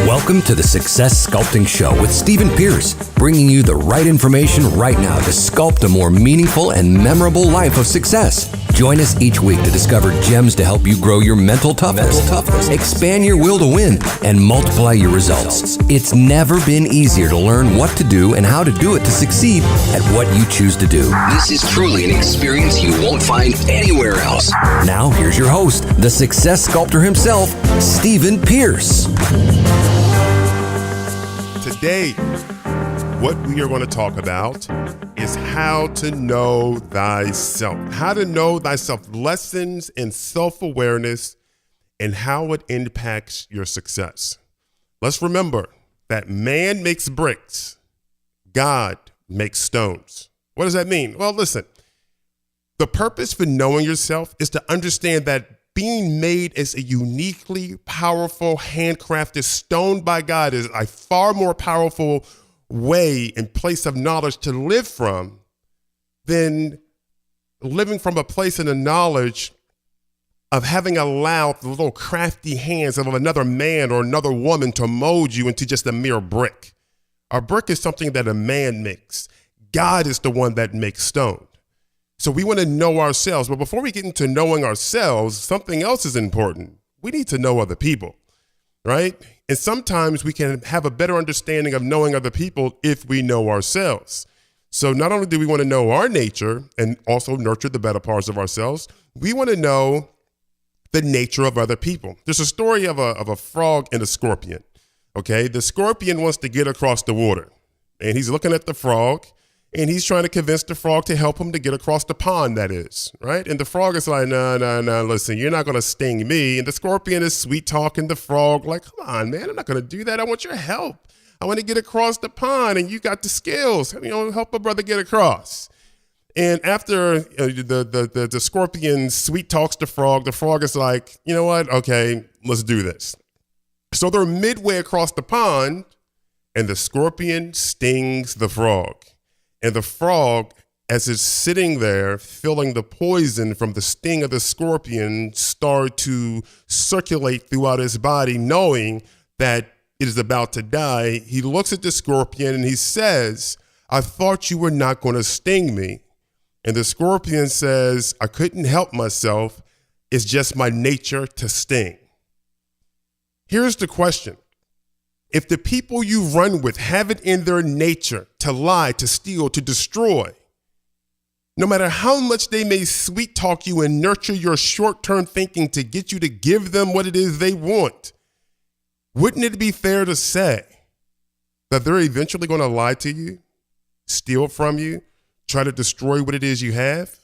Welcome to the Success Sculpting Show with Stephen Pierce, bringing you the right information right now to sculpt a more meaningful and memorable life of success. Join us each week to discover gems to help you grow your mental toughness, expand your will to win, and multiply your results. It's never been easier to learn what to do and how to do it to succeed at what you choose to do. This is truly an experience you won't find anywhere else. Now, here's your host, the Success Sculptor himself, Stephen Pierce. Today, what we are going to talk about is how to know thyself. How to know thyself, lessons in self-awareness and how it impacts your success. Let's remember that man makes bricks, God makes stones. What does that mean? Well, listen, the purpose for knowing yourself is to understand that being made as a uniquely powerful, handcrafted stone by God is a far more powerful way and place of knowledge to live from than living from a place in the knowledge of having allowed the little crafty hands of another man or another woman to mold you into just a mere brick. A brick is something that a man makes. God is the one that makes stone. So we want to know ourselves. But before we get into knowing ourselves, something else is important. We need to know other people, right? And sometimes we can have a better understanding of knowing other people if we know ourselves. So not only do we want to know our nature and also nurture the better parts of ourselves, we want to know the nature of other people. There's a story of a frog and a scorpion, okay? The scorpion wants to get across the water, and he's looking at the frog, and he's trying to convince the frog to help him to get across the pond, that is, right? And the frog is like, no, listen, you're not going to sting me. And the scorpion is sweet talking the frog like, come on, man, I'm not going to do that. I want your help. I want to get across the pond, and you got the skills. Help a brother get across. And after the scorpion sweet talks the frog is like, you know what? Okay, let's do this. So they're midway across the pond, and the scorpion stings the frog. And the frog, as it's sitting there, feeling the poison from the sting of the scorpion start to circulate throughout his body, knowing that it is about to die, he looks at the scorpion and he says, I thought you were not going to sting me. And the scorpion says, I couldn't help myself. It's just my nature to sting. Here's the question. If the people you run with have it in their nature to lie, to steal, to destroy, no matter how much they may sweet talk you and nurture your short-term thinking to get you to give them what it is they want, wouldn't it be fair to say that they're eventually going to lie to you, steal from you, try to destroy what it is you have?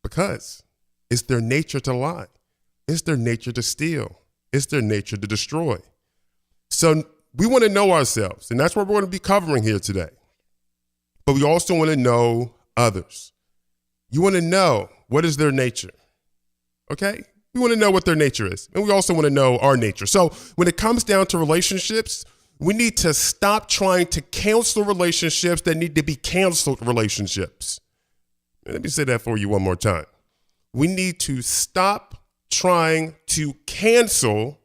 Because it's their nature to lie. It's their nature to steal. It's their nature to destroy. So we want to know ourselves, and that's what we're going to be covering here today. But we also want to know others. You want to know what is their nature, okay? We want to know what their nature is, and we also want to know our nature. So when it comes down to relationships, we need to stop trying to cancel relationships that need to be canceled relationships. Let me say that for you one more time. We need to stop trying to cancel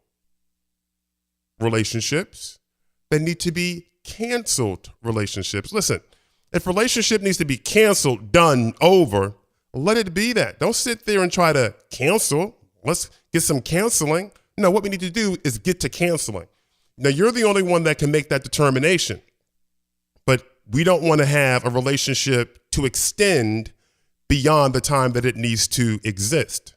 relationships that need to be canceled relationships. Listen, if relationship needs to be canceled, done, over, let it be that. Don't sit there and try to cancel. Let's get some canceling. No, what we need to do is get to canceling. Now, you're the only one that can make that determination, but we don't want to have a relationship to extend beyond the time that it needs to exist.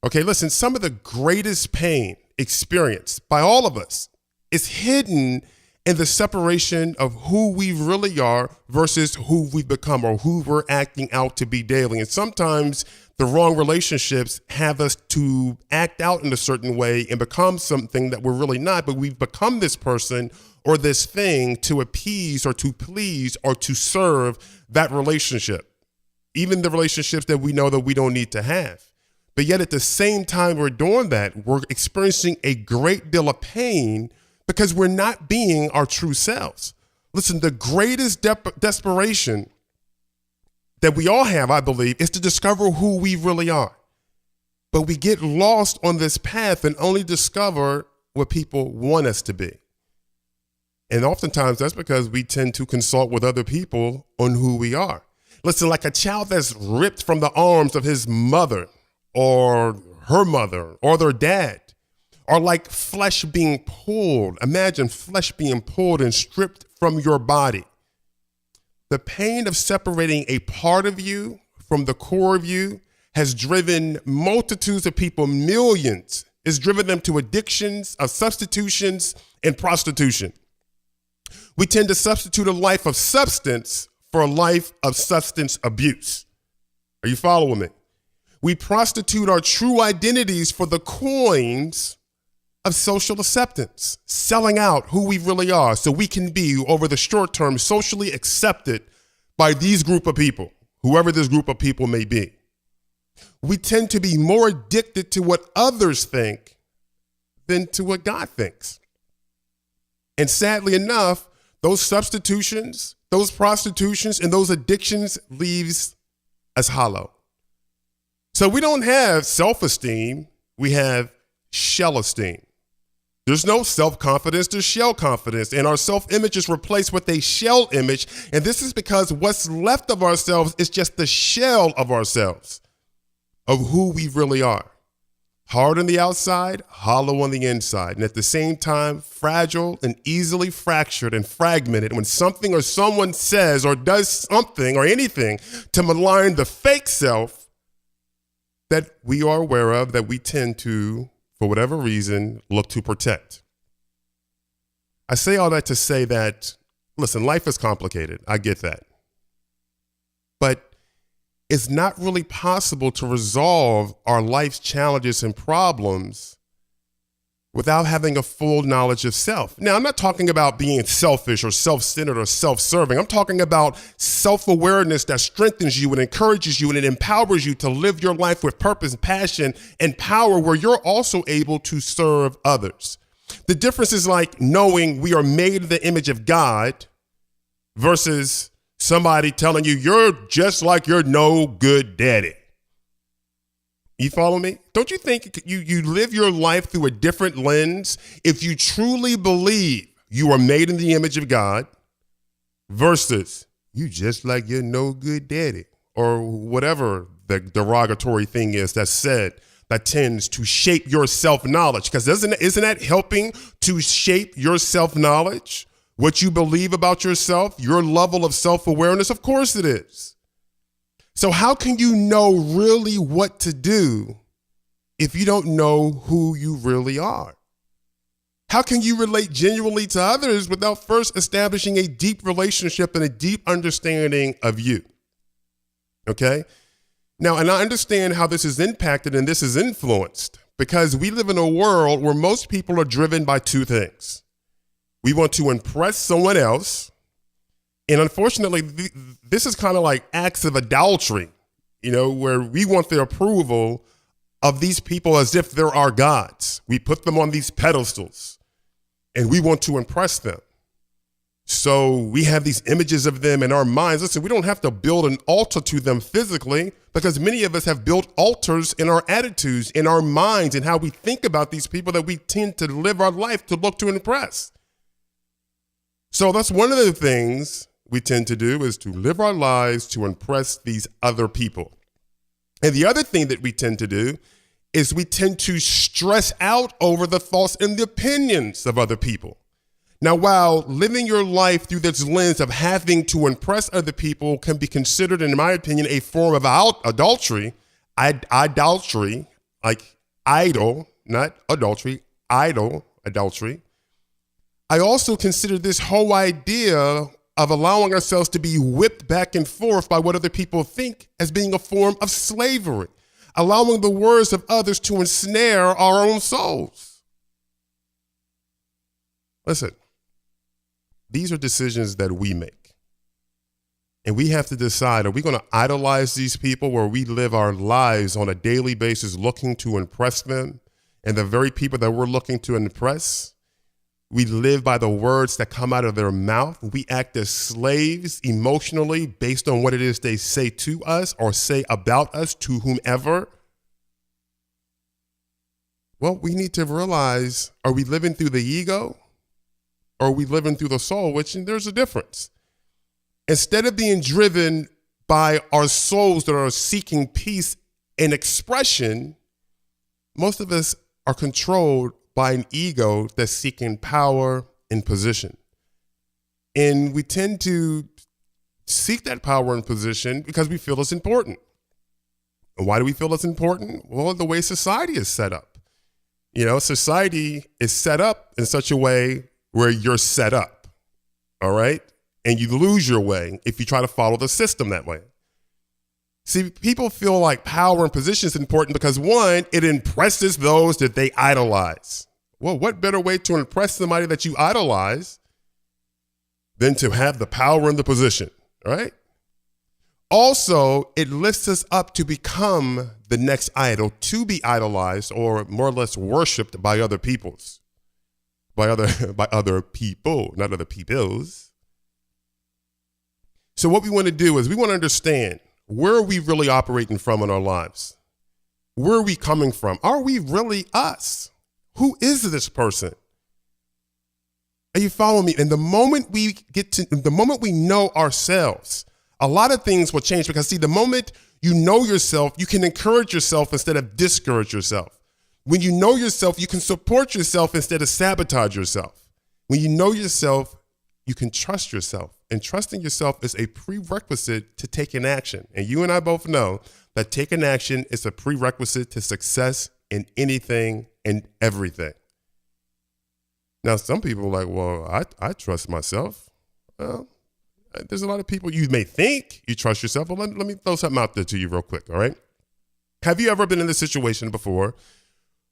Okay, listen, some of the greatest pain experienced by all of us is hidden in the separation of who we really are versus who we've become or who we're acting out to be daily. And sometimes the wrong relationships have us to act out in a certain way and become something that we're really not, but we've become this person or this thing to appease or to please or to serve that relationship, even the relationships that we know that we don't need to have. But yet at the same time we're doing that, we're experiencing a great deal of pain because we're not being our true selves. Listen, the greatest desperation that we all have, I believe, is to discover who we really are. But we get lost on this path and only discover what people want us to be. And oftentimes that's because we tend to consult with other people on who we are. Listen, like a child that's ripped from the arms of his mother or her mother or their dad, or like flesh being pulled. Imagine flesh being pulled and stripped from your body. The pain of separating a part of you from the core of you has driven multitudes of people, millions. It's driven them to addictions, of substitutions, and prostitution. We tend to substitute a life of substance for a life of substance abuse. Are you following me? We prostitute our true identities for the coins of social acceptance, selling out who we really are so we can be, over the short term, socially accepted by these group of people, whoever this group of people may be. We tend to be more addicted to what others think than to what God thinks. And sadly enough, those substitutions, those prostitutions, and those addictions leaves us hollow. So we don't have self-esteem, we have shell-esteem. There's no self-confidence, there's shell confidence, and our self-image is replaced with a shell image, and this is because what's left of ourselves is just the shell of ourselves, of who we really are. Hard on the outside, hollow on the inside, and at the same time, fragile and easily fractured and fragmented when something or someone says or does something or anything to malign the fake self that we are aware of, that we tend to, for whatever reason, look to protect. I say all that to say that, listen, life is complicated. I get that. But it's not really possible to resolve our life's challenges and problems without having a full knowledge of self. Now, I'm not talking about being selfish or self-centered or self-serving. I'm talking about self-awareness that strengthens you and encourages you and it empowers you to live your life with purpose, passion, and power, where you're also able to serve others. The difference is like knowing we are made in the image of God versus somebody telling you you're just like your no good daddy. You follow me? Don't you think you live your life through a different lens if you truly believe you are made in the image of God versus you just like your no good daddy, or whatever the derogatory thing is that's said that tends to shape your self-knowledge? Because isn't that helping to shape your self-knowledge? What you believe about yourself, your level of self-awareness? Of course it is. So how can you know really what to do if you don't know who you really are? How can you relate genuinely to others without first establishing a deep relationship and a deep understanding of you? Okay? Now, and I understand how this is impacted and this is influenced because we live in a world where most people are driven by two things. We want to impress someone else. And unfortunately, this is kind of like acts of adultery, where we want the approval of these people as if they're our gods. We put them on these pedestals and we want to impress them. So we have these images of them in our minds. Listen, we don't have to build an altar to them physically because many of us have built altars in our attitudes, in our minds, and how we think about these people that we tend to live our life to look to impress. So that's one of the things we tend to do, is to live our lives to impress these other people. And the other thing that we tend to do is we tend to stress out over the thoughts and the opinions of other people. Now, while living your life through this lens of having to impress other people can be considered, in my opinion, a form of adultery, idolatry, like idol, not adultery, adultery. I also consider this whole idea of allowing ourselves to be whipped back and forth by what other people think as being a form of slavery, allowing the words of others to ensnare our own souls. Listen, these are decisions that we make. And we have to decide, are we going to idolize these people where we live our lives on a daily basis looking to impress them, and the very people that we're looking to impress, we live by the words that come out of their mouth. We act as slaves emotionally based on what it is they say to us or say about us to whomever. Well, we need to realize, are we living through the ego or are we living through the soul? Which there's a difference. Instead of being driven by our souls that are seeking peace and expression, most of us are controlled by an ego that's seeking power and position. And we tend to seek that power and position because we feel it's important. And why do we feel it's important? Well, the way society is set up. Society is set up in such a way where you're set up, all right? And you lose your way if you try to follow the system that way. See, people feel like power and position is important because, one, it impresses those that they idolize. Well, what better way to impress somebody that you idolize than to have the power and the position, right? Also, it lifts us up to become the next idol, to be idolized or more or less worshipped by other peoples, by other people, not other peoples. So what we want to do is we want to understand, where are we really operating from in our lives? Where are we coming from? Are we really us? Who is this person? Are you following me? And the moment we know ourselves, a lot of things will change because, see, the moment you know yourself, you can encourage yourself instead of discourage yourself. When you know yourself, you can support yourself instead of sabotage yourself. When you know yourself, you can trust yourself. And trusting yourself is a prerequisite to taking action. And you and I both know that taking action is a prerequisite to success in anything and everything. Now, some people are like, well, I trust myself. Well, there's a lot of people, you may think you trust yourself. Well, let me throw something out there to you real quick, all right? Have you ever been in this situation before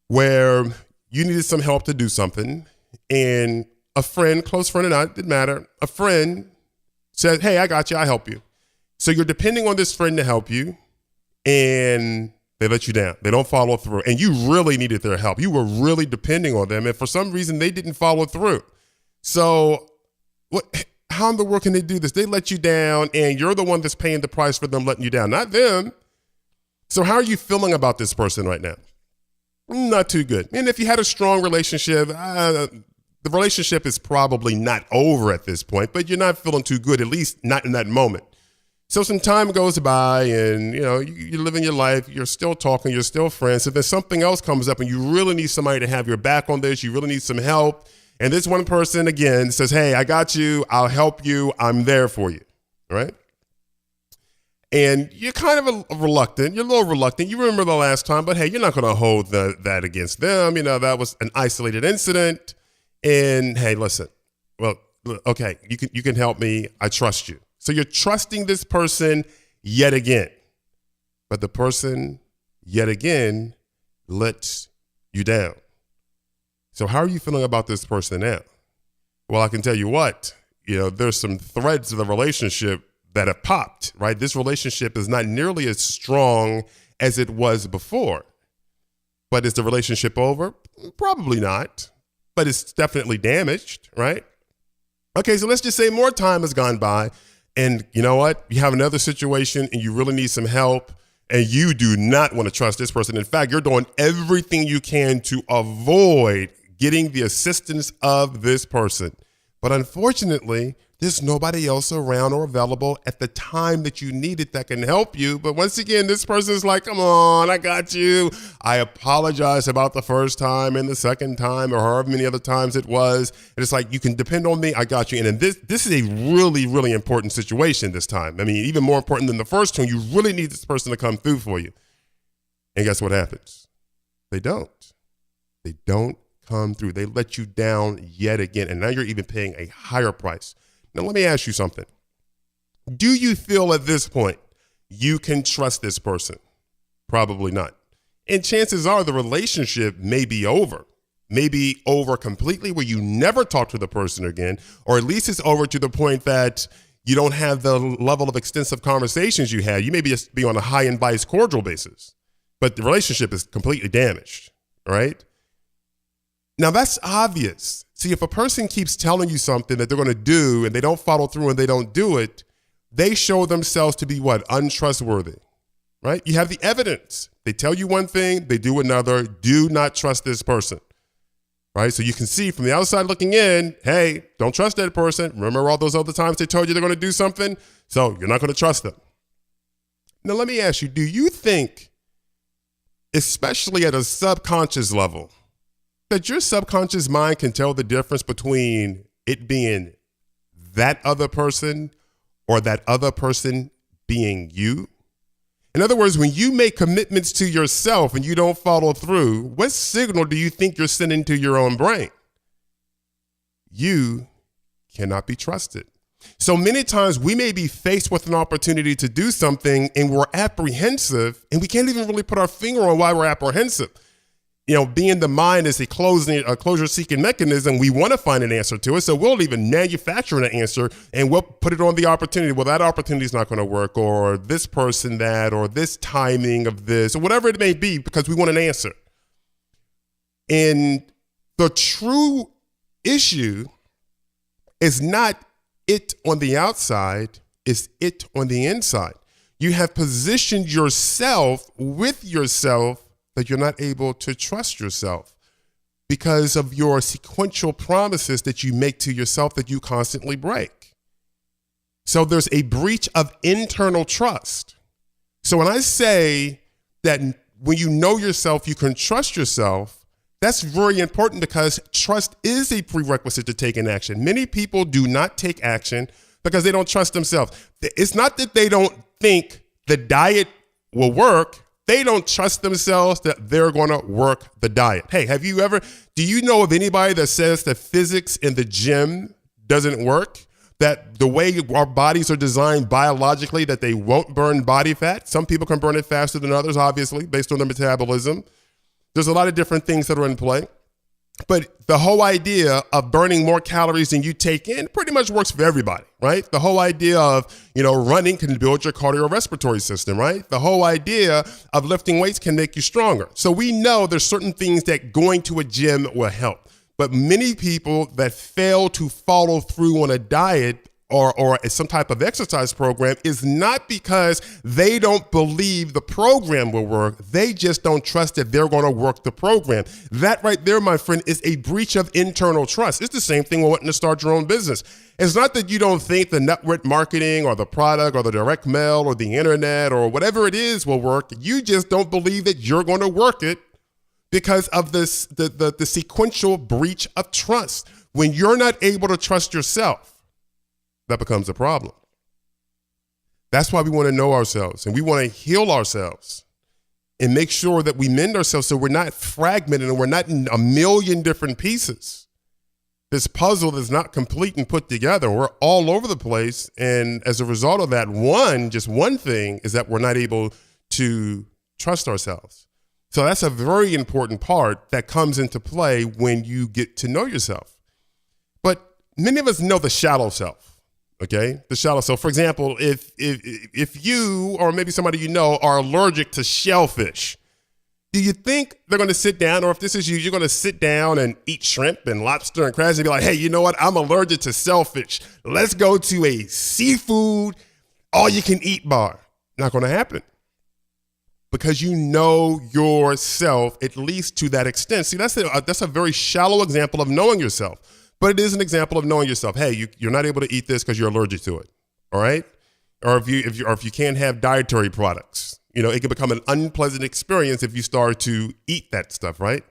where you needed some help to do something and a friend, close friend or not, didn't matter, a friend said, hey, I got you, I'll help you. So you're depending on this friend to help you and they let you down. They don't follow through. And you really needed their help. You were really depending on them. And for some reason, they didn't follow through. So how in the world can they do this? They let you down and you're the one that's paying the price for them letting you down, not them. So how are you feeling about this person right now? Not too good. And if you had a strong relationship, the relationship is probably not over at this point, but you're not feeling too good, at least not in that moment. So some time goes by and, you're living your life, you're still talking, you're still friends. And then something else comes up and you really need somebody to have your back on this. You really need some help. And this one person, again, says, hey, I got you. I'll help you. I'm there for you. Right? And you're kind of reluctant. You're a little reluctant. You remember the last time, but hey, you're not going to hold that against them. That was an isolated incident. And hey, listen, well, okay, you can help me. I trust you. So you're trusting this person yet again. But the person yet again lets you down. So how are you feeling about this person now? Well, I can tell you what, there's some threads of the relationship that have popped, right? This relationship is not nearly as strong as it was before. But is the relationship over? Probably not, but it's definitely damaged, right? Okay, so let's just say more time has gone by and you know what? You have another situation and you really need some help and you do not want to trust this person. In fact, you're doing everything you can to avoid getting the assistance of this person. But unfortunately, there's nobody else around or available at the time that you need it that can help you. But once again, this person is like, come on, I got you. I apologize about the first time and the second time or however many other times it was. And it's like, you can depend on me. I got you. And this is a really, really important situation this time. I mean, even more important than the first one. You really need this person to come through for you. And guess what happens? They don't. They don't come through. They let you down yet again. And now you're even paying a higher price. Now, let me ask you something. Do you feel at this point you can trust this person? Probably not. And chances are the relationship may be over. Maybe over completely where you never talk to the person again, or at least it's over to the point that you don't have the level of extensive conversations you had. You may just be on a high and vice cordial basis, but the relationship is completely damaged, right? Now, that's obvious. See, if a person keeps telling you something that they're going to do and they don't follow through and they don't do it, they show themselves to be what? Untrustworthy. right? You have the evidence. They tell you one thing, they do another. Do not trust this person, right? So you can see from the outside looking in, hey, don't trust that person. Remember all those other times they told you they're going to do something? So you're not going to trust them. Now, let me ask you, do you think, especially at a subconscious level, that your subconscious mind can tell the difference between it being that other person or that other person being you? In other words, when you make commitments to yourself and you don't follow through, what signal do you think you're sending to your own brain? You cannot be trusted. So many times we may be faced with an opportunity to do something and we're apprehensive and we can't even really put our finger on why we're apprehensive. You know, being the mind is a closure-seeking mechanism, we want to find an answer to it. So we'll even manufacture an answer and we'll put it on the opportunity. Well, that opportunity is not going to work, or this person that, or this timing of this, or whatever it may be, because we want an answer. And the true issue is not it on the outside, it's it on the inside. You have positioned yourself with yourself that you're not able to trust yourself because of your sequential promises that you make to yourself that you constantly break. So there's a breach of internal trust. So when I say that when you know yourself, you can trust yourself, that's very important because trust is a prerequisite to taking action. Many people do not take action because they don't trust themselves. It's not that they don't think the diet will work. They don't trust themselves that they're going to work the diet. Hey, do you know of anybody that says that physics in the gym doesn't work? That the way our bodies are designed biologically, that they won't burn body fat? Some people can burn it faster than others, obviously, based on their metabolism. There's a lot of different things that are in play. But the whole idea of burning more calories than you take in pretty much works for everybody, right? The whole idea of, running can build your cardiorespiratory system, right? The whole idea of lifting weights can make you stronger. So we know there's certain things that going to a gym will help. But many people that fail to follow through on a diet or some type of exercise program is not because they don't believe the program will work. They just don't trust that they're going to work the program. That right there, my friend, is a breach of internal trust. It's the same thing when wanting to start your own business. It's not that you don't think the network marketing or the product or the direct mail or the internet or whatever it is will work. You just don't believe that you're going to work it because of the sequential breach of trust. When you're not able to trust yourself, that becomes a problem. That's why we want to know ourselves and we want to heal ourselves and make sure that we mend ourselves so we're not fragmented and we're not in a million different pieces. This puzzle is not complete and put together. We're all over the place. And as a result of that, just one thing is that we're not able to trust ourselves. So that's a very important part that comes into play when you get to know yourself. But many of us know the shallow self. Okay, the shallow self. For example, if you or maybe somebody you know are allergic to shellfish, do you think they're going to sit down, or if this is you, you're going to sit down and eat shrimp and lobster and crabs and be like, hey, you know what? I'm allergic to shellfish. Let's go to a seafood all-you-can-eat bar. Not going to happen because you know yourself at least to that extent. See, that's a very shallow example of knowing yourself. But it is an example of knowing yourself. Hey, you're not able to eat this because you're allergic to it. All right. Or if you can't have dietary products, it can become an unpleasant experience if you start to eat that stuff. Right.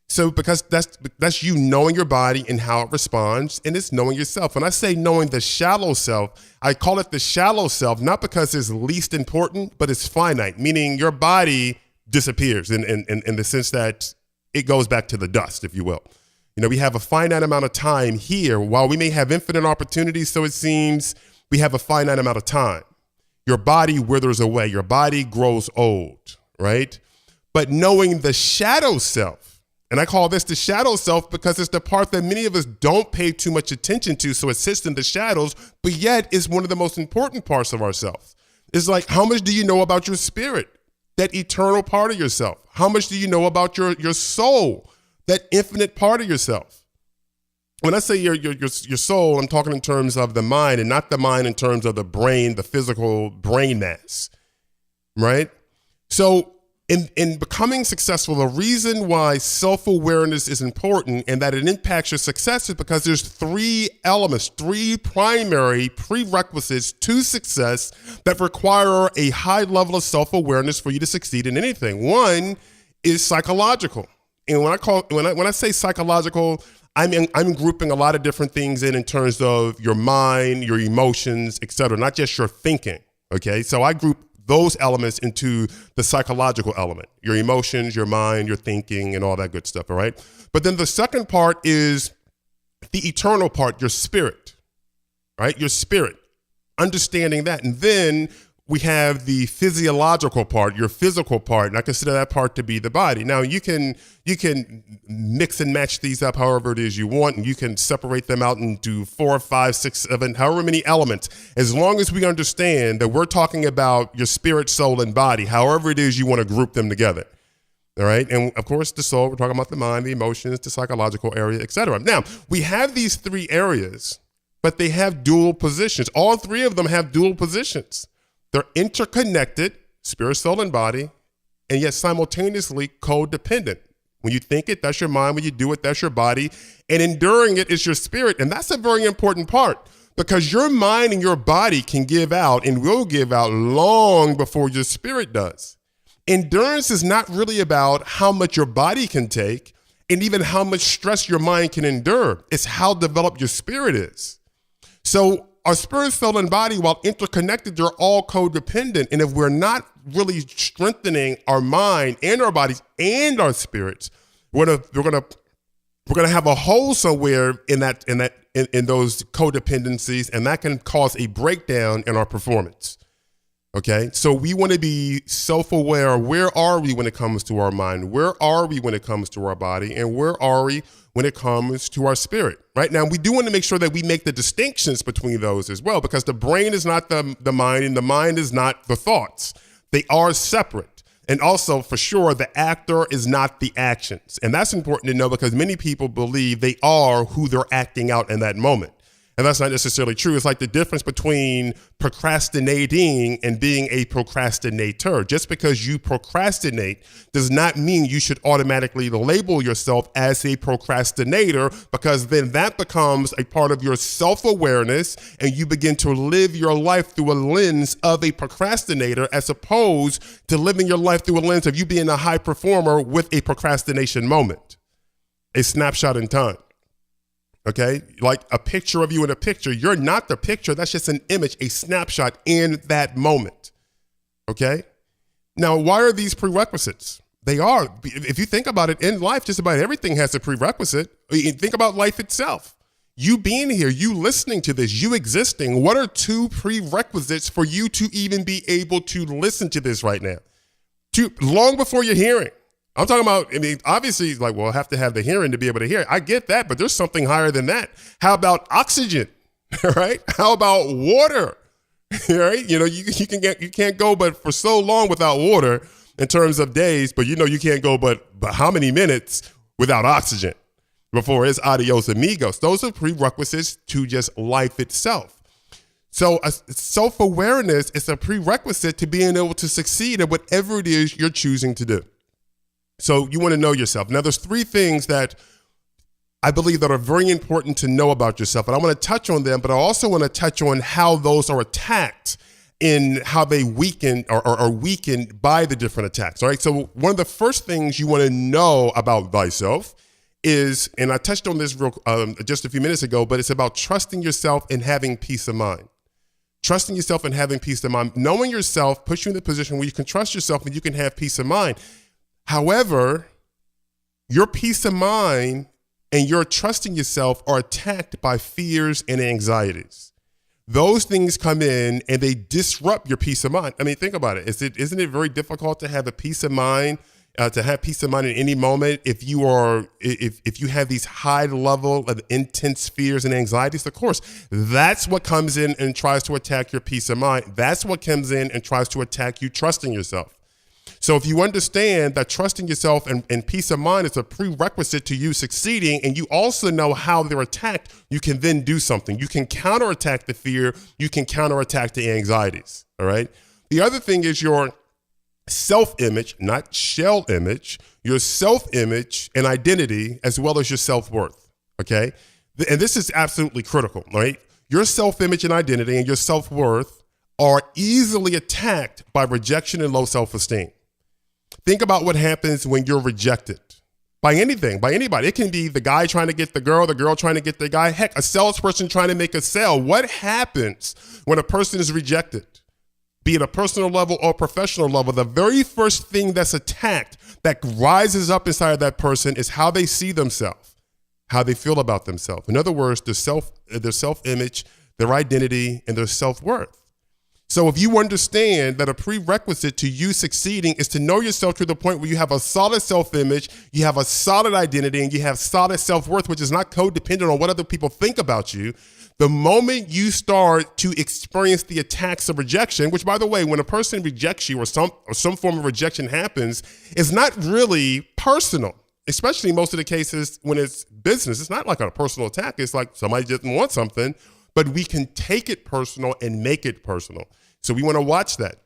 So because that's you knowing your body and how it responds, and it's knowing yourself. When I say knowing the shallow self, I call it the shallow self, not because it's least important, but it's finite, meaning your body disappears in the sense that it goes back to the dust, if you will. We have a finite amount of time here. While we may have infinite opportunities, so it seems, we have a finite amount of time. Your body withers away. Your body grows old, right? But knowing the shadow self, and I call this the shadow self because it's the part that many of us don't pay too much attention to, so it sits in the shadows, but yet it's one of the most important parts of ourselves. It's like, how much do you know about your spirit, that eternal part of yourself? How much do you know about your soul? That infinite part of yourself. When I say your soul, I'm talking in terms of the mind and not the mind in terms of the brain, the physical brain mass, right? So in becoming successful, the reason why self-awareness is important and that it impacts your success is because there's three elements, three primary prerequisites to success that require a high level of self-awareness for you to succeed in anything. One is psychological. And when I say psychological, I'm grouping a lot of different things in terms of your mind, your emotions, et cetera, not just your thinking, okay? So I group those elements into the psychological element, your emotions, your mind, your thinking, and all that good stuff, all right? But then the second part is the eternal part, your spirit, right? Your spirit, understanding that. And then we have the physiological part, your physical part, and I consider that part to be the body. Now, you can mix and match these up however it is you want, and you can separate them out into 4, 5, 6, 7, however many elements, as long as we understand that we're talking about your spirit, soul, and body, however it is you want to group them together. All right. And of course, the soul, we're talking about the mind, the emotions, the psychological area, et cetera. Now, we have these three areas, but they have dual positions. All three of them have dual positions. They're interconnected, spirit, soul, and body, and yet simultaneously codependent. When you think it, that's your mind. When you do it, that's your body. And enduring it is your spirit. And that's a very important part because your mind and your body can give out and will give out long before your spirit does. Endurance is not really about how much your body can take and even how much stress your mind can endure. It's how developed your spirit is. So our spirit, soul, and body, while interconnected, they're all codependent. And if we're not really strengthening our mind and our bodies and our spirits, we're gonna have a hole somewhere in those codependencies, and that can cause a breakdown in our performance. Okay, so we want to be self-aware. Where are we when it comes to our mind? Where are we when it comes to our body? And where are we when it comes to our spirit? Right now, we do want to make sure that we make the distinctions between those as well, because the brain is not the mind and the mind is not the thoughts. They are separate. And also, for sure, the actor is not the actions. And that's important to know because many people believe they are who they're acting out in that moment. And that's not necessarily true. It's like the difference between procrastinating and being a procrastinator. Just because you procrastinate does not mean you should automatically label yourself as a procrastinator, because then that becomes a part of your self-awareness and you begin to live your life through a lens of a procrastinator as opposed to living your life through a lens of you being a high performer with a procrastination moment, a snapshot in time. Okay, like a picture of you in a picture. You're not the picture. That's just an image, a snapshot in that moment. Okay, now why are these prerequisites? They are. If you think about it in life, just about everything has a prerequisite. Think about life itself. You being here, you listening to this, you existing. What are two prerequisites for you to even be able to listen to this right now? Long before you're hearing. I'm talking about, obviously, like, well, I have to have the hearing to be able to hear it. I get that, but there's something higher than that. How about oxygen, right? How about water, right? You can't go but for so long without water in terms of days, but you can't go but how many minutes without oxygen before it's adios amigos. Those are prerequisites to just life itself. So self-awareness is a prerequisite to being able to succeed at whatever it is you're choosing to do. So you want to know yourself. Now, there's three things that I believe that are very important to know about yourself. And I want to touch on them, but I also want to touch on how those are attacked in how they weaken or are weakened by the different attacks. All right. So one of the first things you want to know about thyself is, and I touched on this just a few minutes ago, but it's about trusting yourself and having peace of mind. Trusting yourself and having peace of mind. Knowing yourself puts you in the position where you can trust yourself and you can have peace of mind. However, your peace of mind and your trusting yourself are attacked by fears and anxieties. Those things come in and they disrupt your peace of mind. I mean, think about it. Isn't it very difficult to have a peace of mind, in any moment if you have these high level of intense fears and anxieties? Of course, that's what comes in and tries to attack your peace of mind. That's what comes in and tries to attack you trusting yourself. So if you understand that trusting yourself and peace of mind is a prerequisite to you succeeding, and you also know how they're attacked, you can then do something. You can counterattack the fear. You can counterattack the anxieties. All right. The other thing is your self-image, not shell image, your self-image and identity, as well as your self-worth, okay? And this is absolutely critical, right? Your self-image and identity and your self-worth are easily attacked by rejection and low self-esteem. Think about what happens when you're rejected by anything, by anybody. It can be the guy trying to get the girl trying to get the guy, heck, a salesperson trying to make a sale. What happens when a person is rejected? Be it a personal level or professional level, the very first thing that's attacked, that rises up inside of that person, is how they see themselves, how they feel about themselves. In other words, their self-image, their identity, and their self-worth. So if you understand that a prerequisite to you succeeding is to know yourself to the point where you have a solid self-image, you have a solid identity, and you have solid self-worth, which is not codependent on what other people think about you, the moment you start to experience the attacks of rejection, which, by the way, when a person rejects you or some form of rejection happens, it's not really personal, especially most of the cases when it's business. It's not like a personal attack. It's like somebody didn't want something, but we can take it personal and make it personal. So we want to watch that.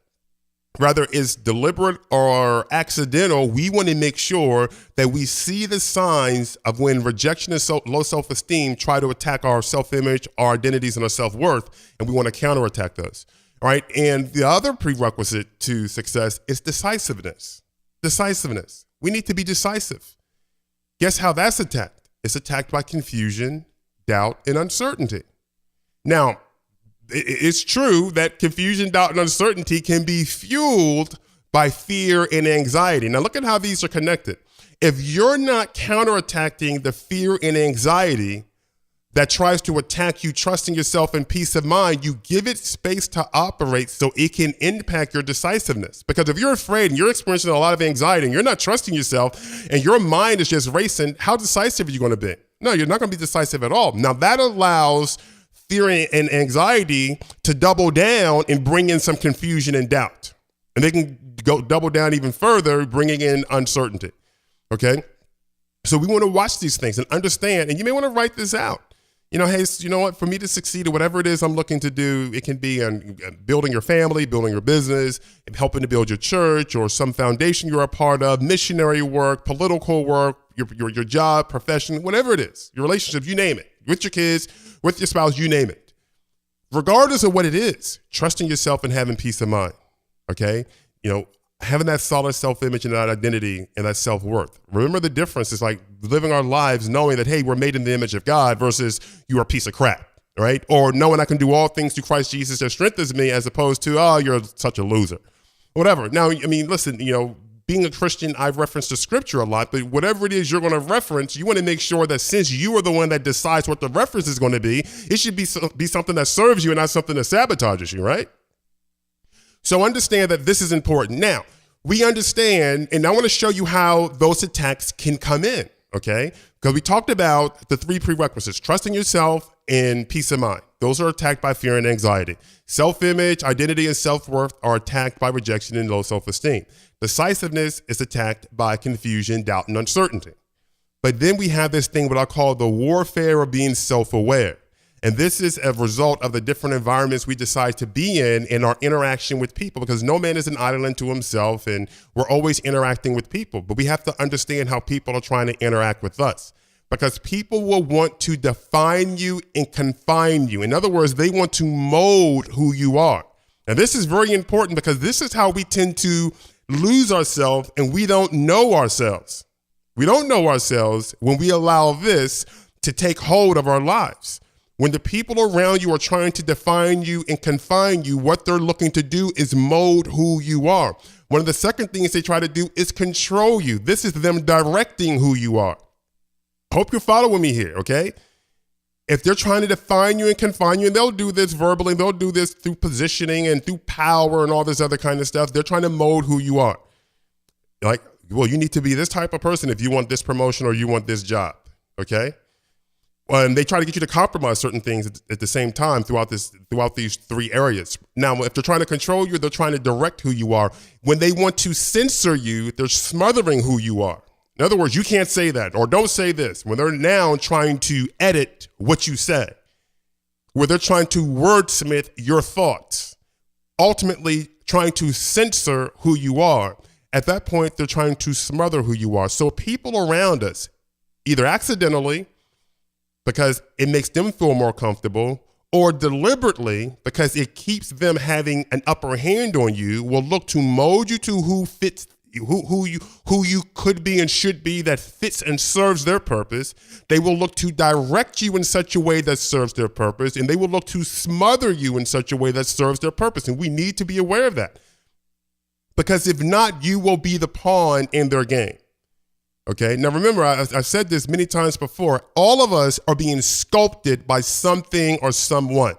Whether it's deliberate or accidental, we want to make sure that we see the signs of when rejection and low self-esteem try to attack our self-image, our identities, and our self-worth, and we want to counterattack those. All right. And the other prerequisite to success is decisiveness. Decisiveness. We need to be decisive. Guess how that's attacked? It's attacked by confusion, doubt, and uncertainty. Now, it's true that confusion, doubt, and uncertainty can be fueled by fear and anxiety. Now, look at how these are connected. If you're not counterattacking the fear and anxiety that tries to attack you, trusting yourself and peace of mind, you give it space to operate so it can impact your decisiveness. Because if you're afraid and you're experiencing a lot of anxiety and you're not trusting yourself and your mind is just racing, how decisive are you going to be? No, you're not going to be decisive at all. Now, that allows fear and anxiety to double down and bring in some confusion and doubt. And they can go double down even further, bringing in uncertainty, okay? So we want to watch these things and understand, and you may want to write this out. You know, hey, you know what, for me to succeed at whatever it is I'm looking to do, it can be building your family, building your business, helping to build your church or some foundation you're a part of, missionary work, political work, your job, profession, whatever it is, your relationship, you name it, with your kids, with your spouse, you name it. Regardless of what it is, trusting yourself and having peace of mind, okay? You know, having that solid self-image and that identity and that self-worth. Remember the difference is like living our lives knowing that, hey, we're made in the image of God versus you're a piece of crap, right? Or knowing I can do all things through Christ Jesus that strengthens me, as opposed to, oh, you're such a loser, whatever. Now, I mean, listen, you know, being a Christian, I've referenced the scripture a lot, but whatever it is you're going to reference, you want to make sure that since you are the one that decides what the reference is going to be, it should be something that serves you and not something that sabotages you, right? So understand that this is important. Now, we understand, and I want to show you how those attacks can come in, okay? Because we talked about the three prerequisites: trusting yourself and peace of mind. Those are attacked by fear and anxiety. Self-image, identity, and self-worth are attacked by rejection and low self-esteem. Decisiveness is attacked by confusion, doubt, and uncertainty. But then we have this thing what I call the warfare of being self-aware. And this is a result of the different environments we decide to be in our interaction with people, because no man is an island unto himself, and we're always interacting with people. But we have to understand how people are trying to interact with us, because people will want to define you and confine you. In other words, they want to mold who you are. And this is very important because this is how we tend to lose ourselves, and we don't know ourselves. We don't know ourselves when we allow this to take hold of our lives. When the people around you are trying to define you and confine you, what they're looking to do is mold who you are. One of the second things they try to do is control you. This is them directing who you are. I hope you're following me here, okay? If they're trying to define you and confine you, and they'll do this verbally, they'll do this through positioning and through power and all this other kind of stuff, they're trying to mold who you are. Like, well, you need to be this type of person if you want this promotion or you want this job, okay? And they try to get you to compromise certain things at the same time throughout these three areas. Now, if they're trying to control you, they're trying to direct who you are. When they want to censor you, they're smothering who you are. In other words, you can't say that or don't say this. When they're now trying to edit what you say, where they're trying to wordsmith your thoughts, ultimately trying to censor who you are. At that point, they're trying to smother who you are. So people around us, either accidentally, because it makes them feel more comfortable, or deliberately, because it keeps them having an upper hand on you, will look to mold you to who fits, who you could be and should be, that fits and serves their purpose. They will look to direct you in such a way that serves their purpose, and they will look to smother you in such a way that serves their purpose. And we need to be aware of that, because if not, you will be the pawn in their game. Okay, now remember, I've said this many times before, all of us are being sculpted by something or someone.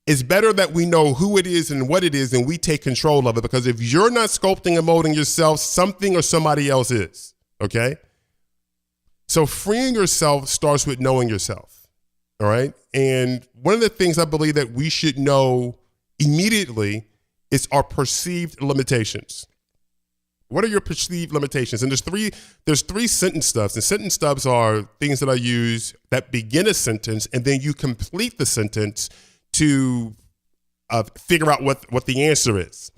It's better that we know who it is and what it is and we take control of it, because if you're not sculpting and molding yourself, something or somebody else is, okay? So freeing yourself starts with knowing yourself, all right? And one of the things I believe that we should know immediately is our perceived limitations. What are your perceived limitations? And there's three sentence stubs. And sentence stubs are things that I use that begin a sentence, and then you complete the sentence to figure out what the answer is.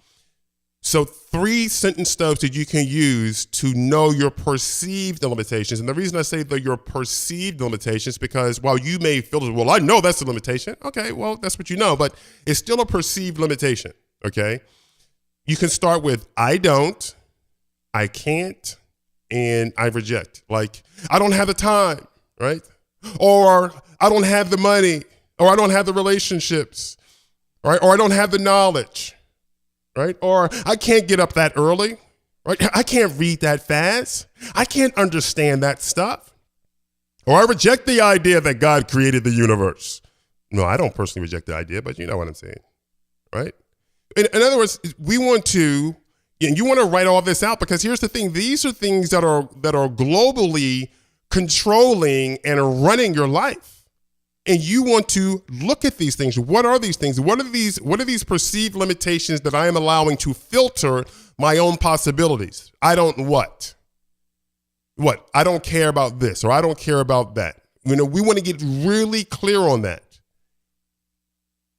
So 3 sentence stubs that you can use to know your perceived limitations. And the reason I say that your perceived limitations, because while you may feel, well, I know that's a limitation. Okay, well, that's what you know, but it's still a perceived limitation, okay? You can start with I don't, I can't, and I reject. Like, I don't have the time, right? Or I don't have the money, or I don't have the relationships, right? Or I don't have the knowledge, right? Or I can't get up that early, right? I can't read that fast. I can't understand that stuff. Or I reject the idea that God created the universe. No, I don't personally reject the idea, but you know what I'm saying, right? In other words, we want to, and you want to write all this out, because here's the thing. These are things that are globally controlling and running your life. And you want to look at these things. What are these things? What are these perceived limitations that I am allowing to filter my own possibilities? I don't what? I don't care about this, or I don't care about that. You know, we want to get really clear on that.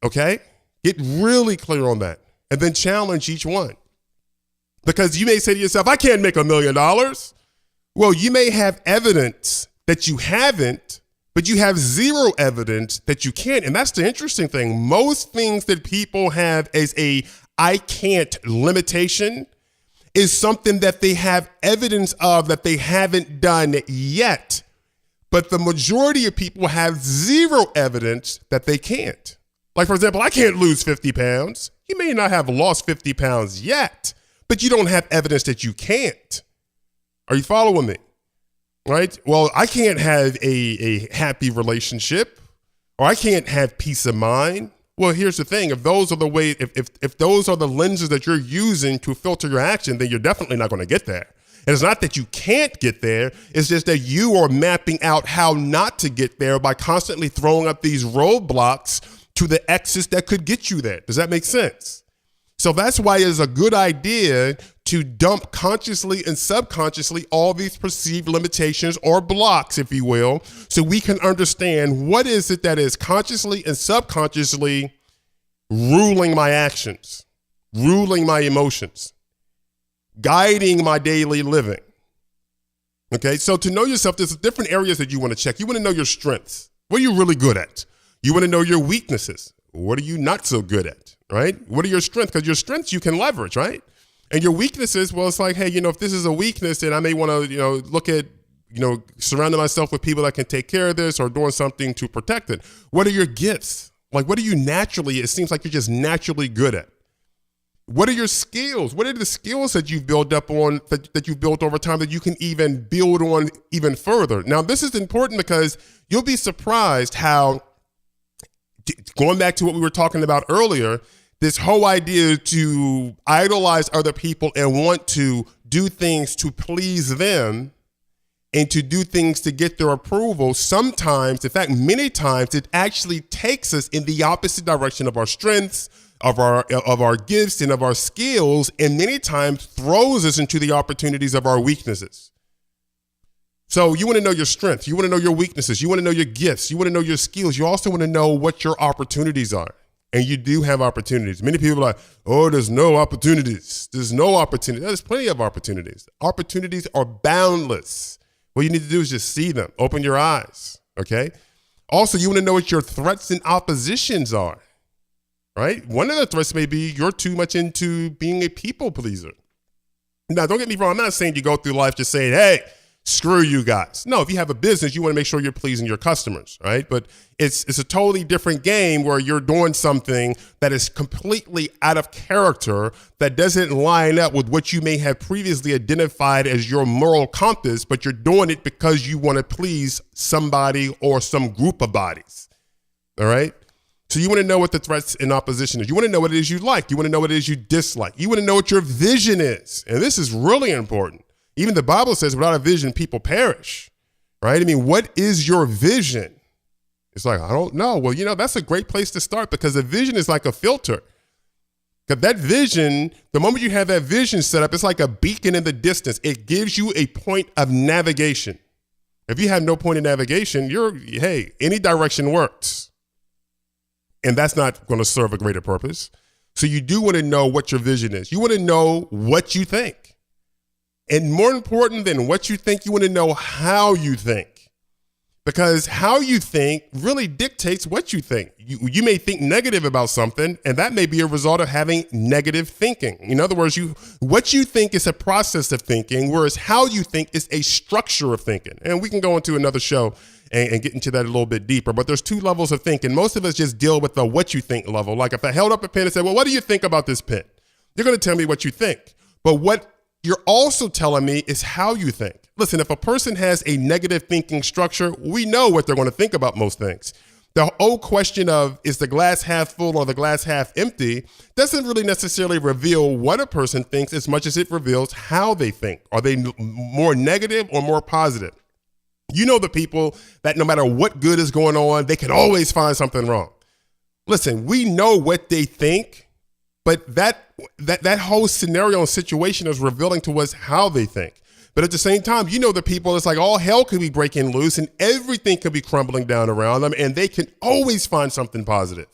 Okay? Get really clear on that. And then challenge each one. Because you may say to yourself, I can't make $1 million. Well, you may have evidence that you haven't, but you have zero evidence that you can't. And that's the interesting thing. Most things that people have as a I can't limitation is something that they have evidence of that they haven't done yet. But the majority of people have zero evidence that they can't. Like, for example, I can't lose 50 pounds. You may not have lost 50 pounds yet, but you don't have evidence that you can't. Are you following me? Right? Well, I can't have a happy relationship, or I can't have peace of mind. Well, here's the thing. If those are the way, if those are the lenses that you're using to filter your action, then you're definitely not going to get there. And it's not that you can't get there. It's just that you are mapping out how not to get there by constantly throwing up these roadblocks to the exits that could get you there. Does that make sense? So that's why it's a good idea to dump consciously and subconsciously all these perceived limitations, or blocks, if you will, so we can understand what is it that is consciously and subconsciously ruling my actions, ruling my emotions, guiding my daily living. Okay, so to know yourself, there's different areas that you want to check. You want to know your strengths. What are you really good at? You want to know your weaknesses. What are you not so good at, right? What are your strengths? Because your strengths you can leverage, right? And your weaknesses, well, it's like, hey, if this is a weakness, then I may want to, look at, surrounding myself with people that can take care of this, or doing something to protect it. What are your gifts? Like, what are you naturally, it seems like you're just naturally good at? What are your skills? What are the skills that you've built up on, that you've built over time, that you can even build on even further? Now, this is important because you'll be surprised how, going back to what we were talking about earlier, this whole idea to idolize other people and want to do things to please them and to do things to get their approval, sometimes, in fact, many times, it actually takes us in the opposite direction of our strengths, of our gifts, and of our skills, and many times throws us into the opportunities of our weaknesses. So you want to know your strengths, you want to know your weaknesses, you want to know your gifts, you want to know your skills, you also want to know what your opportunities are. And you do have opportunities. Many people are like, oh, there's no opportunities. There's no opportunity. There's plenty of opportunities. Opportunities are boundless. What you need to do is just see them. Open your eyes, okay? Also, you want to know what your threats and oppositions are, right? One of the threats may be you're too much into being a people pleaser. Now, don't get me wrong. I'm not saying you go through life just saying, hey, screw you guys. No, if you have a business, you want to make sure you're pleasing your customers, right? But it's a totally different game where you're doing something that is completely out of character, that doesn't line up with what you may have previously identified as your moral compass, but you're doing it because you want to please somebody or some group of bodies, all right? So you want to know what the threats and opposition is. You want to know what it is you like. You want to know what it is you dislike. You want to know what your vision is. And this is really important. Even the Bible says without a vision, people perish, right? I mean, what is your vision? It's like, I don't know. Well, that's a great place to start, because a vision is like a filter. Because that vision, the moment you have that vision set up, it's like a beacon in the distance. It gives you a point of navigation. If you have no point of navigation, any direction works. And that's not going to serve a greater purpose. So you do want to know what your vision is. You want to know what you think. And more important than what you think, you want to know how you think, because how you think really dictates what you think. You may think negative about something, and that may be a result of having negative thinking. In other words, what you think is a process of thinking, whereas how you think is a structure of thinking. And we can go into another show and get into that a little bit deeper, but there's two levels of thinking. Most of us just deal with the what you think level. Like if I held up a pen and said, well, what do you think about this pen? You're going to tell me what you think. But what you're also telling me is how you think. Listen, if a person has a negative thinking structure, we know what they're going to think about most things. The old question of, is the glass half full or the glass half empty, doesn't really necessarily reveal what a person thinks as much as it reveals how they think. Are they more negative or more positive? You know the people that no matter what good is going on, they can always find something wrong. Listen, we know what they think, but that whole scenario and situation is revealing to us how they think. But at the same time, you know the people, it's like all hell could be breaking loose and everything could be crumbling down around them, and they can always find something positive.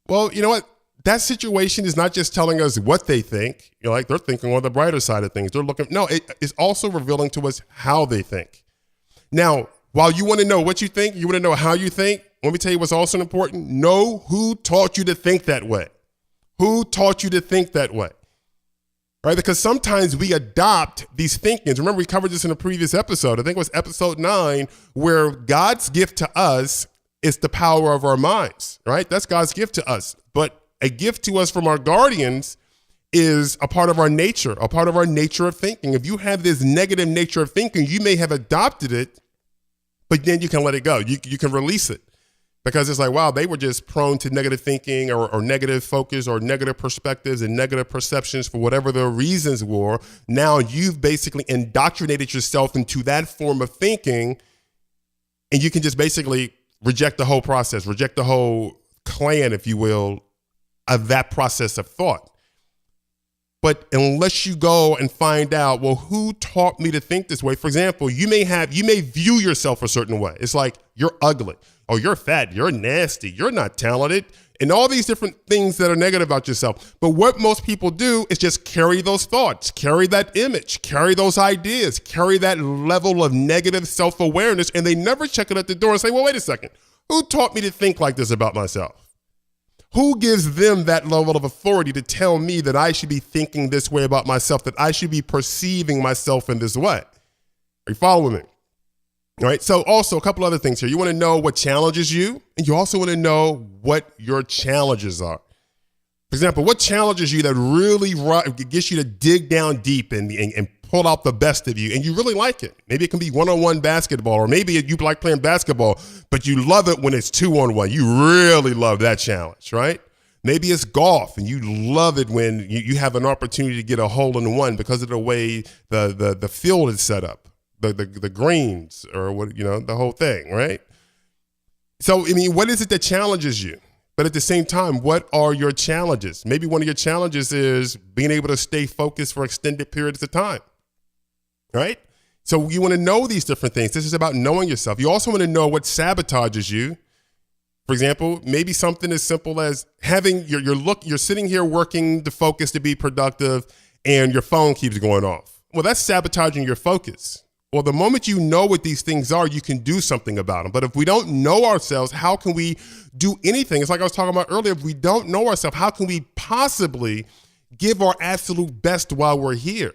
Well, you know what? That situation is not just telling us what they think. Like they're thinking on the brighter side of things. It is also revealing to us how they think. Now, while you want to know what you think, you want to know how you think, let me tell you what's also important. Know who taught you to think that way. Who taught you to think that way? Right? Because sometimes we adopt these thinkings. Remember, we covered this in a previous episode. I think it was episode 9, where God's gift to us is the power of our minds, right? That's God's gift to us. But a gift to us from our guardians is a part of our nature of thinking. If you have this negative nature of thinking, you may have adopted it, but then you can let it go. You can release it. Because it's like, wow, they were just prone to negative thinking or negative focus or negative perspectives and negative perceptions for whatever their reasons were. Now you've basically indoctrinated yourself into that form of thinking, and you can just basically reject the whole process, reject the whole clan, if you will, of that process of thought. But unless you go and find out, well, who taught me to think this way? For example, you may view yourself a certain way. It's like, you're ugly. Oh, you're fat, you're nasty, you're not talented, and all these different things that are negative about yourself. But what most people do is just carry those thoughts, carry that image, carry those ideas, carry that level of negative self-awareness, and they never check it at the door and say, well, wait a second, who taught me to think like this about myself? Who gives them that level of authority to tell me that I should be thinking this way about myself, that I should be perceiving myself in this way? Are you following me? All right. So also a couple other things here. You want to know what challenges you, and you also want to know what your challenges are. For example, what challenges you that really gets you to dig down deep and pull out the best of you, and you really like it. Maybe it can be one-on-one basketball, or maybe you like playing basketball, but you love it when it's 2-on-1. You really love that challenge, right? Maybe it's golf, and you love it when you have an opportunity to get a hole-in-one because of the way the field is set up. The greens, or what, the whole thing, right? So, I mean, what is it that challenges you? But at the same time, what are your challenges? Maybe one of your challenges is being able to stay focused for extended periods of time, right? So you want to know these different things. This is about knowing yourself. You also want to know what sabotages you. For example, maybe something as simple as having you're sitting here working to focus to be productive and your phone keeps going off. Well, that's sabotaging your focus. Well, the moment you know what these things are, you can do something about them. But if we don't know ourselves, how can we do anything? It's like I was talking about earlier. If we don't know ourselves, how can we possibly give our absolute best while we're here?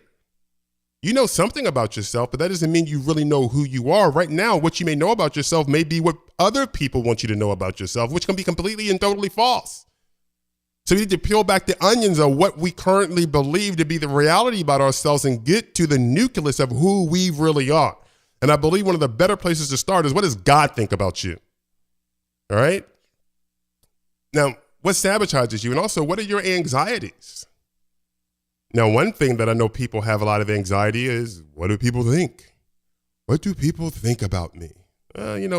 You know something about yourself, but that doesn't mean you really know who you are. Right now, what you may know about yourself may be what other people want you to know about yourself, which can be completely and totally false. So we need to peel back the onions of what we currently believe to be the reality about ourselves and get to the nucleus of who we really are. And I believe one of the better places to start is, what does God think about you? All right? Now, what sabotages you? And also, what are your anxieties? Now, one thing that I know people have a lot of anxiety is, what do people think? What do people think about me?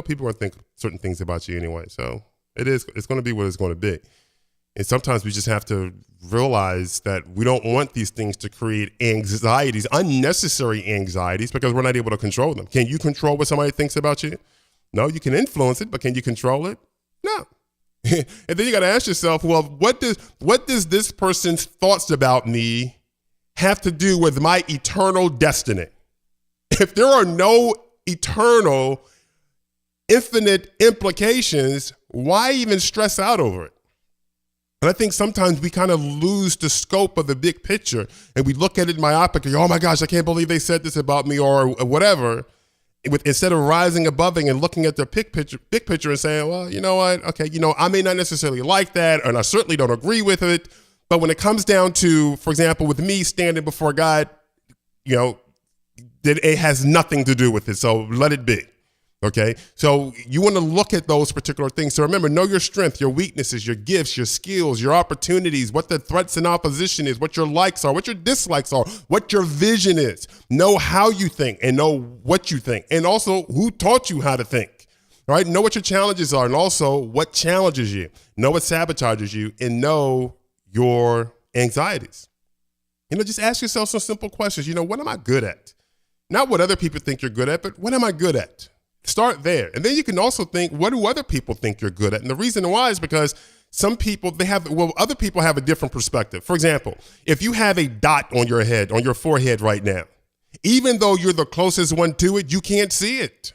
People are thinking certain things about you anyway. So it's going to be what it's going to be. And sometimes we just have to realize that we don't want these things to create anxieties, unnecessary anxieties, because we're not able to control them. Can you control what somebody thinks about you? No, you can influence it, but can you control it? No. And then you got to ask yourself, well, what does this person's thoughts about me have to do with my eternal destiny? If there are no eternal, infinite implications, why even stress out over it? And I think sometimes we kind of lose the scope of the big picture and we look at it myopically. Oh my gosh, I can't believe they said this about me or whatever. Instead of rising above it and looking at the big picture and saying, well, you know what? Okay, I may not necessarily like that, and I certainly don't agree with it. But when it comes down to, for example, with me standing before God, that it has nothing to do with it. So let it be. Okay, so you want to look at those particular things. So remember, know your strength, your weaknesses, your gifts, your skills, your opportunities, what the threats and opposition is, what your likes are, what your dislikes are, what your vision is. Know how you think and know what you think, and also who taught you how to think. All right, know what your challenges are and also what challenges you. Know what sabotages you and know your anxieties. Just ask yourself some simple questions. What am I good at? Not what other people think you're good at, but what am I good at? Start there. And then you can also think, what do other people think you're good at? And the reason why is because some people, other people have a different perspective. For example, if you have a dot on your head, on your forehead right now, even though you're the closest one to it, you can't see it.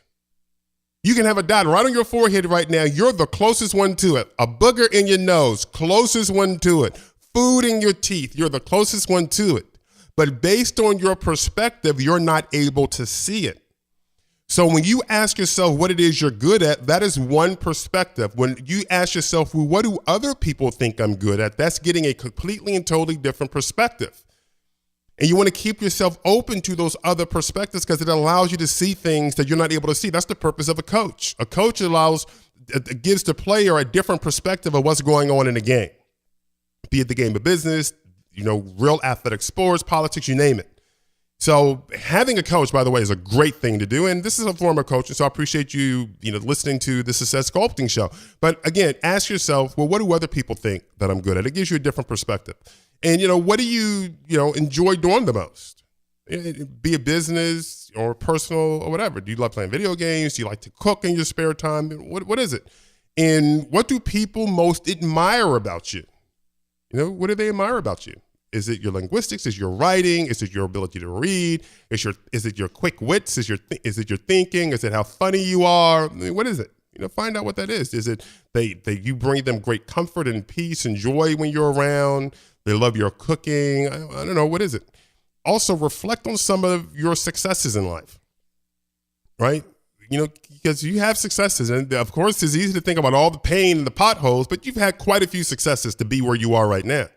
You can have a dot right on your forehead right now. You're the closest one to it. A booger in your nose, closest one to it. Food in your teeth, you're the closest one to it. But based on your perspective, you're not able to see it. So when you ask yourself what it is you're good at, that is one perspective. When you ask yourself, well, what do other people think I'm good at? That's getting a completely and totally different perspective. And you want to keep yourself open to those other perspectives because it allows you to see things that you're not able to see. That's the purpose of a coach. A coach gives the player a different perspective of what's going on in the game, be it the game of business, real athletic sports, politics, you name it. So having a coach, by the way, is a great thing to do. And this is a form of coaching. So I appreciate you, listening to the Success Sculpting Show. But again, ask yourself, well, what do other people think that I'm good at? It gives you a different perspective. And, what do you enjoy doing the most? Be it business or personal or whatever. Do you love playing video games? Do you like to cook in your spare time? What is it? And what do people most admire about you? What do they admire about you? Is it your linguistics? Is it your writing? Is it your ability to read? Is it your quick wits? Is it your thinking? Is it how funny you are? What is it? Find out what that is. Is it you bring them great comfort and peace and joy when you're around? They love your cooking. I don't know. What is it? Also, reflect on some of your successes in life, right? Because you have successes. And of course, it's easy to think about all the pain and the potholes, but you've had quite a few successes to be where you are right now.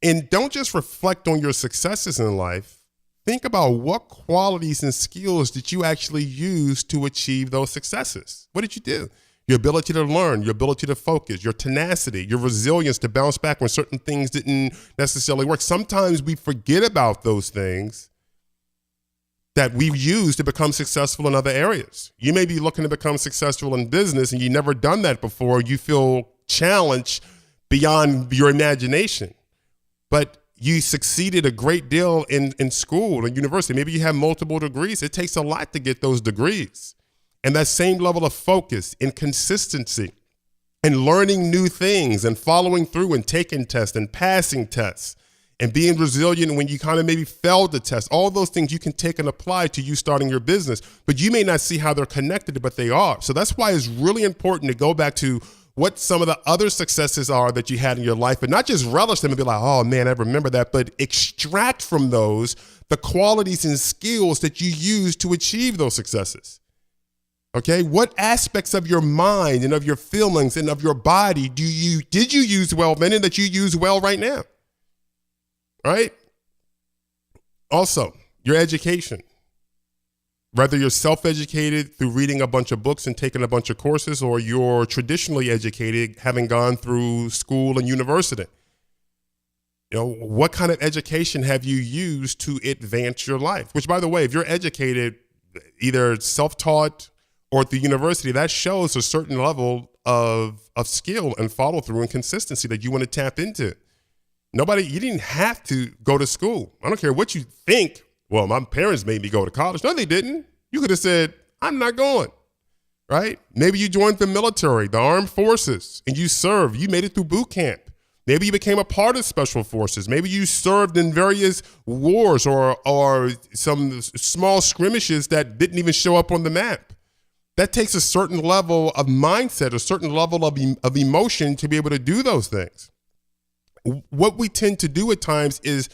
And don't just reflect on your successes in life. Think about what qualities and skills did you actually use to achieve those successes? What did you do? Your ability to learn, your ability to focus, your tenacity, your resilience to bounce back when certain things didn't necessarily work. Sometimes we forget about those things that we've used to become successful in other areas. You may be looking to become successful in business and you've never done that before. You feel challenged beyond your imagination. But you succeeded a great deal in school and university. Maybe you have multiple degrees. It takes a lot to get those degrees. And that same level of focus and consistency and learning new things and following through and taking tests and passing tests and being resilient when you kind of maybe failed the test. All those things you can take and apply to you starting your business, but you may not see how they're connected, but they are. So that's why it's really important to go back to what some of the other successes are that you had in your life, but not just relish them and be like, oh man, I remember that, but extract from those the qualities and skills that you use to achieve those successes. Okay, what aspects of your mind and of your feelings and of your body did you use well then and that you use well right now? Right? Also, your education. Whether you're self-educated through reading a bunch of books and taking a bunch of courses, or you're traditionally educated, having gone through school and university. You know, what kind of education have you used to advance your life? Which, by the way, if you're educated, either self-taught or at the university, that shows a certain level of skill and follow through and consistency that you want to tap into. You didn't have to go to school. I don't care what you think. Well, my parents made me go to college. No, they didn't. You could have said, I'm not going, right? Maybe you joined the military, the armed forces, and you served. You made it through boot camp. Maybe you became a part of special forces. Maybe you served in various wars or some small skirmishes that didn't even show up on the map. That takes a certain level of mindset, a certain level of emotion to be able to do those things. What we tend to do at times is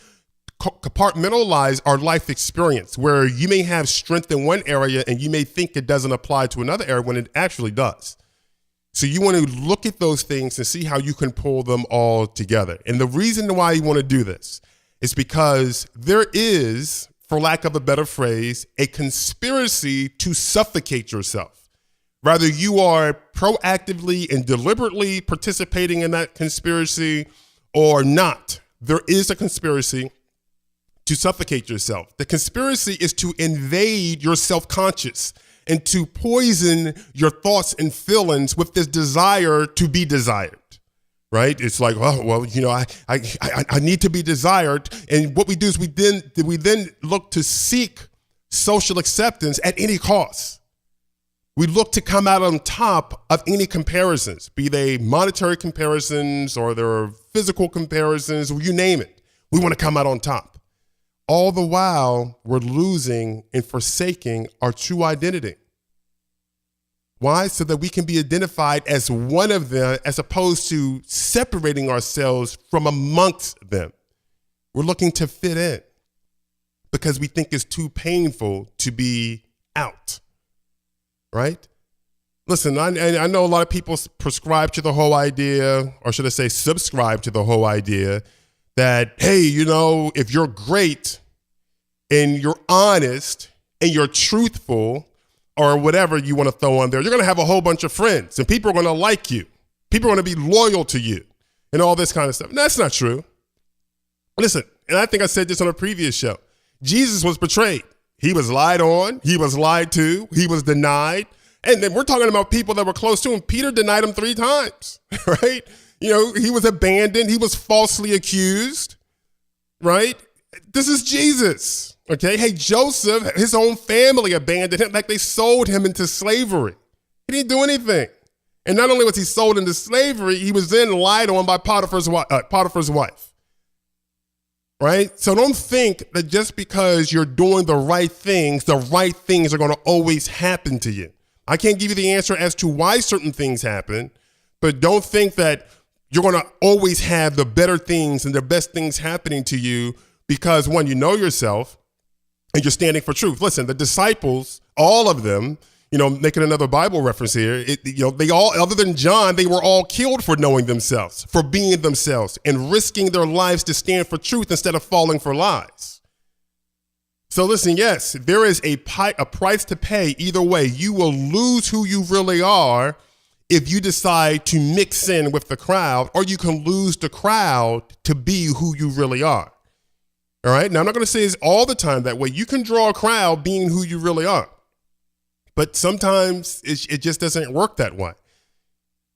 compartmentalize our life experience, where you may have strength in one area and you may think it doesn't apply to another area when it actually does. So you want to look at those things and see how you can pull them all together. And the reason why you want to do this is because there is, for lack of a better phrase, a conspiracy to suffocate yourself. Whether you are proactively and deliberately participating in that conspiracy or not, there is a conspiracy to suffocate yourself. The conspiracy is to invade your self-conscious and to poison your thoughts and feelings with this desire to be desired, right? It's like, oh, well, you know, I need to be desired. And what we do is we then look to seek social acceptance at any cost. We look to come out on top of any comparisons, be they monetary comparisons or their physical comparisons, you name it. We want to come out on top. All the while, we're losing and forsaking our true identity. Why? So that we can be identified as one of them, as opposed to separating ourselves from amongst them. We're looking to fit in because we think it's too painful to be out, right? Listen, I know a lot of people prescribe to the whole idea, or should I say subscribe to the whole idea that, hey, you know, if you're great and you're honest and you're truthful or whatever you want to throw on there, you're going to have a whole bunch of friends and people are going to like you. People are going to be loyal to you and all this kind of stuff. And that's not true. Listen, and I think I said this on a previous show. Jesus was betrayed. He was lied on. He was lied to. He was denied. And then we're talking about people that were close to him. Peter denied him 3 times, right? You know, he was abandoned. He was falsely accused, right? This is Jesus, okay? Hey, Joseph, his own family abandoned him, like they sold him into slavery. He didn't do anything. And not only was he sold into slavery, he was then lied on by Potiphar's wife, right? So don't think that just because you're doing the right things are going to always happen to you. I can't give you the answer as to why certain things happen, but don't think that you're going to always have the better things and the best things happening to you because, one, you know yourself and you're standing for truth. Listen, the disciples, all of them, you know, making another Bible reference here, they all, other than John, they were all killed for knowing themselves, for being themselves and risking their lives to stand for truth instead of falling for lies. So listen, yes, there is a price to pay either way. You will lose who you really are if you decide to mix in with the crowd, or you can lose the crowd to be who you really are. All right. Now, I'm not going to say it's all the time that way. You can draw a crowd being who you really are, but sometimes it just doesn't work that way.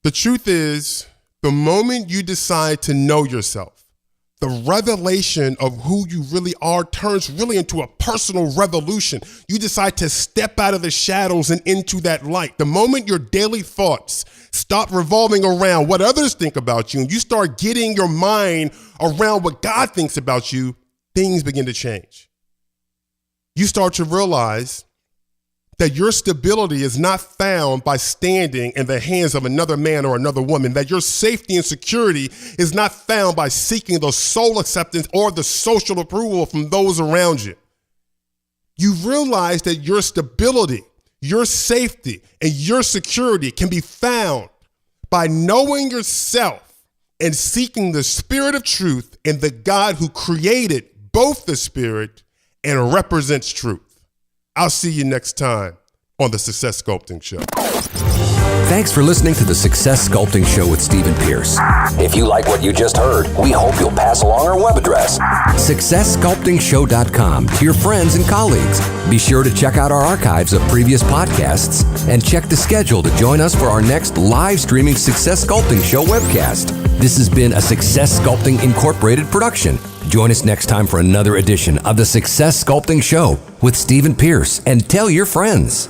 The truth is, the moment you decide to know yourself, the revelation of who you really are turns really into a personal revolution. You decide to step out of the shadows and into that light. The moment your daily thoughts stop revolving around what others think about you, and you start getting your mind around what God thinks about you, things begin to change. You start to realize that your stability is not found by standing in the hands of another man or another woman, that your safety and security is not found by seeking the soul acceptance or the social approval from those around you. You realize that your stability, your safety, and your security can be found by knowing yourself and seeking the Spirit of truth and the God who created both the Spirit and represents truth. I'll see you next time on the Success Sculpting Show. Thanks for listening to the Success Sculpting Show with Stephen Pierce. If you like what you just heard, we hope you'll pass along our web address. SuccessSculptingShow.com to your friends and colleagues. Be sure to check out our archives of previous podcasts and check the schedule to join us for our next live streaming Success Sculpting Show webcast. This has been a Success Sculpting Incorporated production. Join us next time for another edition of the Success Sculpting Show with Stephen Pierce, and tell your friends.